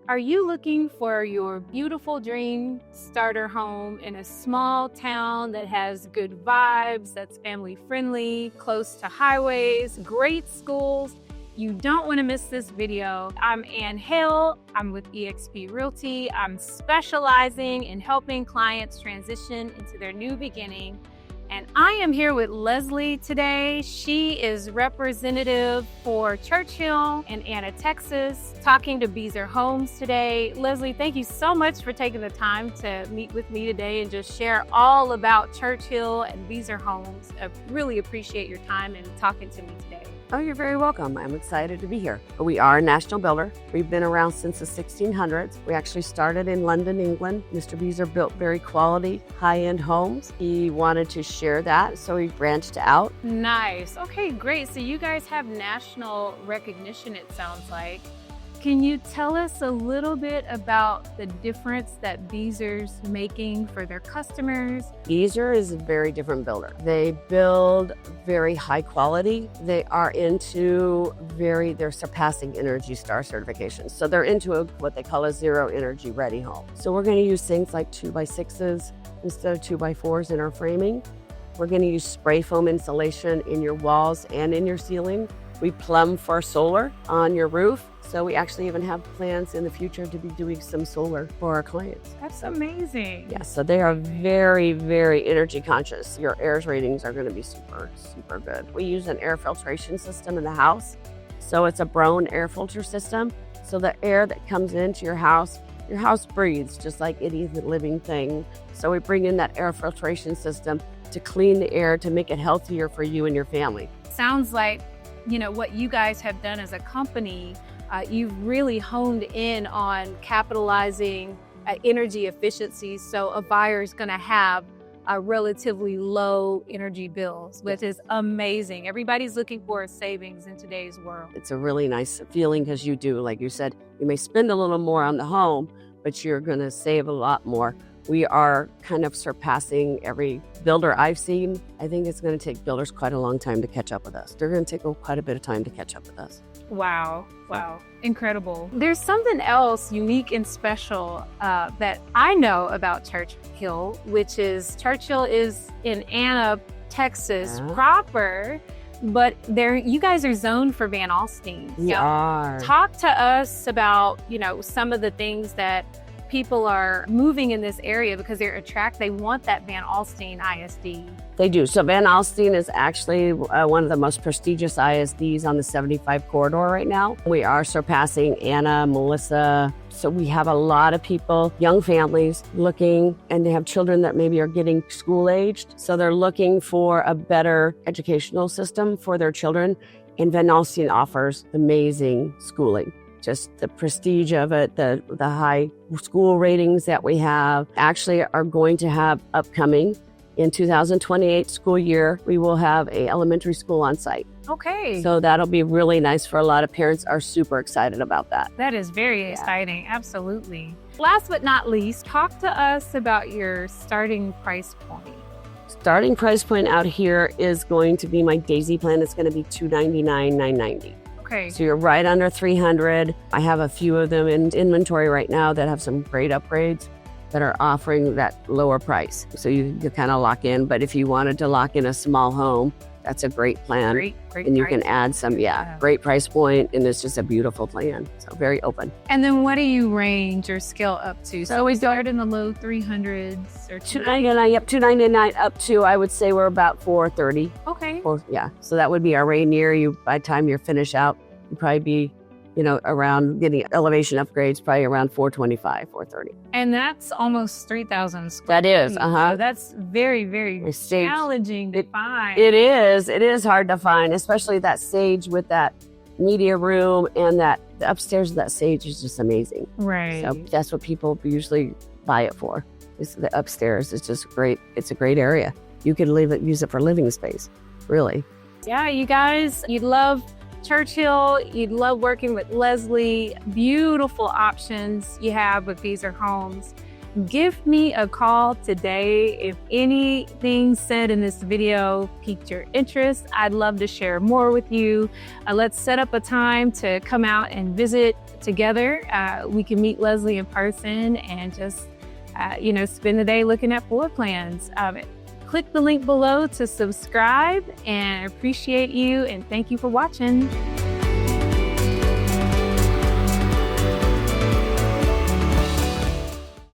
Are you looking for your beautiful dream starter home in a small town that has good vibes, that's family friendly, close to highways, great schools? You don't want to miss this video. I'm Ann Hayle. I'm with eXp Realty. I'm specializing in helping clients transition into their new beginning. And I am here with Leslie today. She is representative for Churchill in Anna, Texas, talking to Beazer Homes today. Leslie, thank you so much for taking the time to meet with me today and just share all about Churchill and Beazer Homes. I really appreciate your time and talking to me today. Oh, you're very welcome. I'm excited to be here. We are a national builder. We've been around since the 1600s. We actually started in London, England. Mr. Beazer built very quality, high-end homes. He wanted to share that, so he branched out. Nice. Okay, great. So you guys have national recognition, it sounds like. Can you tell us a little bit about the difference that Beazer's making for their customers? Beazer is a very different builder. They build very high quality. They are into they're surpassing Energy Star certifications. So they're into what they call a zero energy ready home. So we're going to use things like 2x6s instead of 2x4s in our framing. We're going to use spray foam insulation in your walls and in your ceiling. We plumb for solar on your roof. So we actually even have plans in the future to be doing some solar for our clients. That's amazing. Yeah, so they are very, very energy conscious. Your air ratings are going to be super, super good. We use an air filtration system in the house. So it's a Brown air filter system. So the air that comes into your house breathes just like any living thing. So we bring in that air filtration system to clean the air, to make it healthier for you and your family. Sounds like, what you guys have done as a company. You've really honed in on capitalizing energy efficiency, so a buyer is going to have a relatively low energy bills, which is amazing. Everybody's looking for a savings in today's world. It's a really nice feeling because you do, like you said, you may spend a little more on the home, but you're going to save a lot more. We are kind of surpassing every builder I've seen. I think it's going to take builders quite a long time to catch up with us. They're going to take quite a bit of time to catch up with us. Wow. Incredible. There's something else unique and special that I know about Churchill, which is Churchill is in Anna, Texas proper, but you guys are zoned for Van Alstyne. We are. Talk to us about, some of the things that people are moving in this area because they want that Van Alstyne ISD. They do. So Van Alstyne is actually one of the most prestigious ISDs on the 75 corridor right now. We are surpassing Anna, Melissa. So we have a lot of people, young families looking, and they have children that maybe are getting school aged. So they're looking for a better educational system for their children. And Van Alstyne offers amazing schooling. Just the prestige of it, the high school ratings that we have actually are going to have upcoming in 2028 school year. We will have an elementary school on site. Okay. So that'll be really nice for a lot of parents are super excited about that. That is very exciting. Absolutely. Last but not least, talk to us about your starting price point. Starting price point out here is going to be my Daisy plan. It's going to be $299, $990. Okay. So you're right under 300. I have a few of them in inventory right now that have some great upgrades that are offering that lower price. So you kind of lock in. But if you wanted to lock in a small home, that's a great plan. Great and you price. Can add some, great price point, and it's just a beautiful plan. So very open. And then what do you range or scale up to? So we start in the low 300s or $299, yep, $299 up to, I would say we're about $430. Okay. So that would be our Rainier. By the time you're finished out, you'd probably be, around getting elevation upgrades, probably around $425, $430. And that's almost 3,000 square That is, feet. uh-huh. So that's very, very challenging to find. It is hard to find, especially that sage with that media room, and the upstairs of that sage is just amazing. Right. So that's what people usually buy it for. Is the upstairs. It's just great. It's a great area. You could use it for living space, really. Yeah, you guys, you'd love Churchill, you'd love working with Leslie. Beautiful options you have with Beazer Homes. Give me a call today if anything said in this video piqued your interest. I'd love to share more with you. Let's set up a time to come out and visit together. We can meet Leslie in person and just, spend the day looking at floor plans. Click the link below to subscribe, and I appreciate you and thank you for watching.